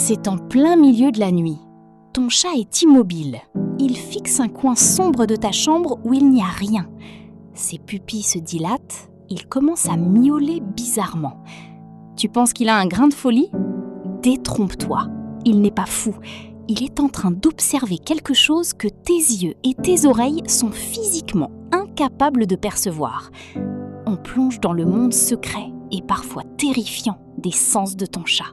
C'est en plein milieu de la nuit. Ton chat est immobile. Il fixe un coin sombre de ta chambre où il n'y a rien. Ses pupilles se dilatent, il commence à miauler bizarrement. Tu penses qu'il a un grain de folie ? Détrompe-toi, il n'est pas fou. Il est en train d'observer quelque chose que tes yeux et tes oreilles sont physiquement incapables de percevoir. On plonge dans le monde secret et parfois terrifiant des sens de ton chat.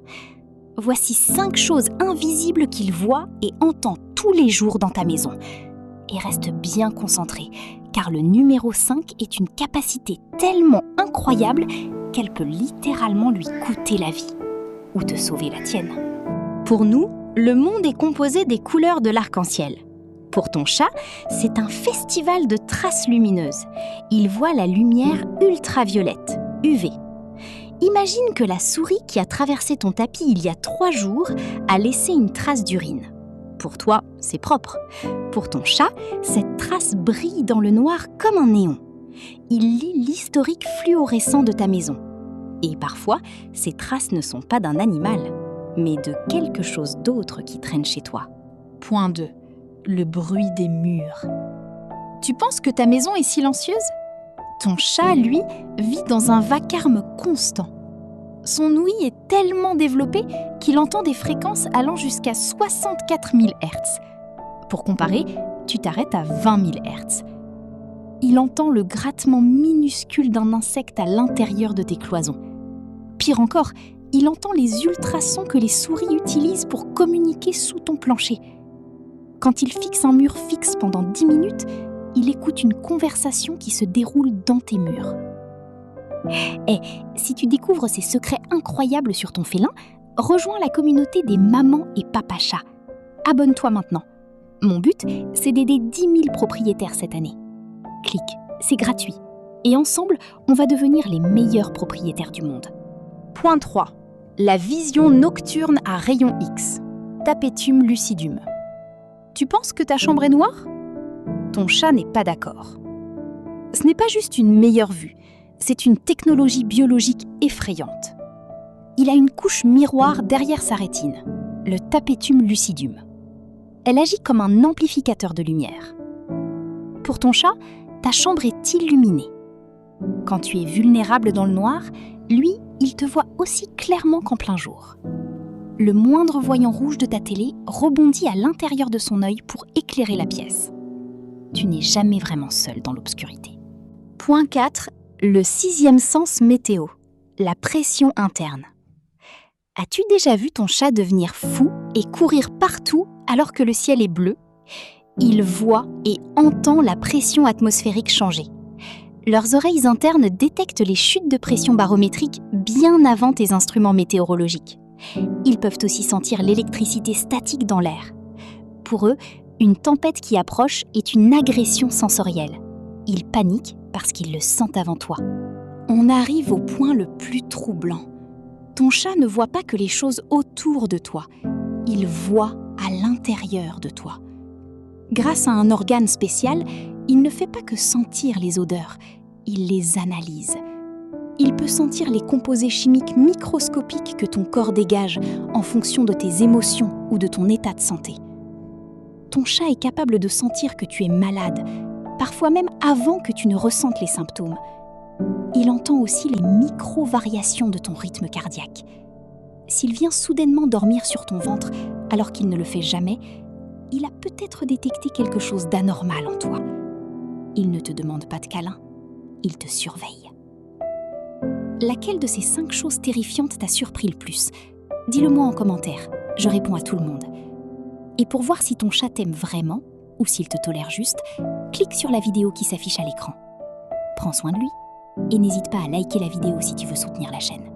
Voici 5 choses invisibles qu'il voit et entend tous les jours dans ta maison. Et reste bien concentré, car le numéro 5 est une capacité tellement incroyable qu'elle peut littéralement lui coûter la vie, ou te sauver la tienne. Pour nous, le monde est composé des couleurs de l'arc-en-ciel. Pour ton chat, c'est un festival de traces lumineuses. Il voit la lumière ultraviolette, UV. Imagine que la souris qui a traversé ton tapis il y a 3 jours a laissé une trace d'urine. Pour toi, c'est propre. Pour ton chat, cette trace brille dans le noir comme un néon. Il lit l'historique fluorescent de ta maison. Et parfois, ces traces ne sont pas d'un animal, mais de quelque chose d'autre qui traîne chez toi. Point 2. Le bruit des murs. Tu penses que ta maison est silencieuse ? Ton chat, lui, vit dans un vacarme constant. Son ouïe est tellement développée qu'il entend des fréquences allant jusqu'à 64 000 Hz. Pour comparer, tu t'arrêtes à 20 000 Hz. Il entend le grattement minuscule d'un insecte à l'intérieur de tes cloisons. Pire encore, il entend les ultrasons que les souris utilisent pour communiquer sous ton plancher. Quand il fixe un mur fixe pendant 10 minutes, il écoute une conversation qui se déroule dans tes murs. Et si tu découvres ces secrets incroyables sur ton félin, rejoins la communauté des mamans et papas chats. Abonne-toi maintenant. Mon but, c'est d'aider 10 000 propriétaires cette année. Clique, c'est gratuit. Et ensemble, on va devenir les meilleurs propriétaires du monde. Point 3. La vision nocturne à rayon X. Tapetum lucidum. Tu penses que ta chambre est noire ? Ton chat n'est pas d'accord. Ce n'est pas juste une meilleure vue, c'est une technologie biologique effrayante. Il a une couche miroir derrière sa rétine, le tapetum lucidum. Elle agit comme un amplificateur de lumière. Pour ton chat, ta chambre est illuminée. Quand tu es vulnérable dans le noir, lui, il te voit aussi clairement qu'en plein jour. Le moindre voyant rouge de ta télé rebondit à l'intérieur de son œil pour éclairer la pièce. Tu n'es jamais vraiment seul dans l'obscurité. Point 4. Le 6e sens météo. La pression interne. As-tu déjà vu ton chat devenir fou et courir partout alors que le ciel est bleu ? Il voit et entend la pression atmosphérique changer. Leurs oreilles internes détectent les chutes de pression barométrique bien avant tes instruments météorologiques. Ils peuvent aussi sentir l'électricité statique dans l'air. Pour eux, une tempête qui approche est une agression sensorielle. Ils paniquent parce qu'ils le sentent avant toi. On arrive au point le plus troublant. Ton chat ne voit pas que les choses autour de toi. Il voit à l'intérieur de toi. Grâce à un organe spécial, il ne fait pas que sentir les odeurs, il les analyse. Il peut sentir les composés chimiques microscopiques que ton corps dégage en fonction de tes émotions ou de ton état de santé. Ton chat est capable de sentir que tu es malade, parfois même avant que tu ne ressentes les symptômes. Il entend aussi les micro-variations de ton rythme cardiaque. S'il vient soudainement dormir sur ton ventre alors qu'il ne le fait jamais, il a peut-être détecté quelque chose d'anormal en toi. Il ne te demande pas de câlin, il te surveille. Laquelle de ces 5 choses terrifiantes t'a surpris le plus ? Dis-le-moi en commentaire, je réponds à tout le monde. Et pour voir si ton chat t'aime vraiment, ou s'il te tolère juste, clique sur la vidéo qui s'affiche à l'écran. Prends soin de lui, et n'hésite pas à liker la vidéo si tu veux soutenir la chaîne.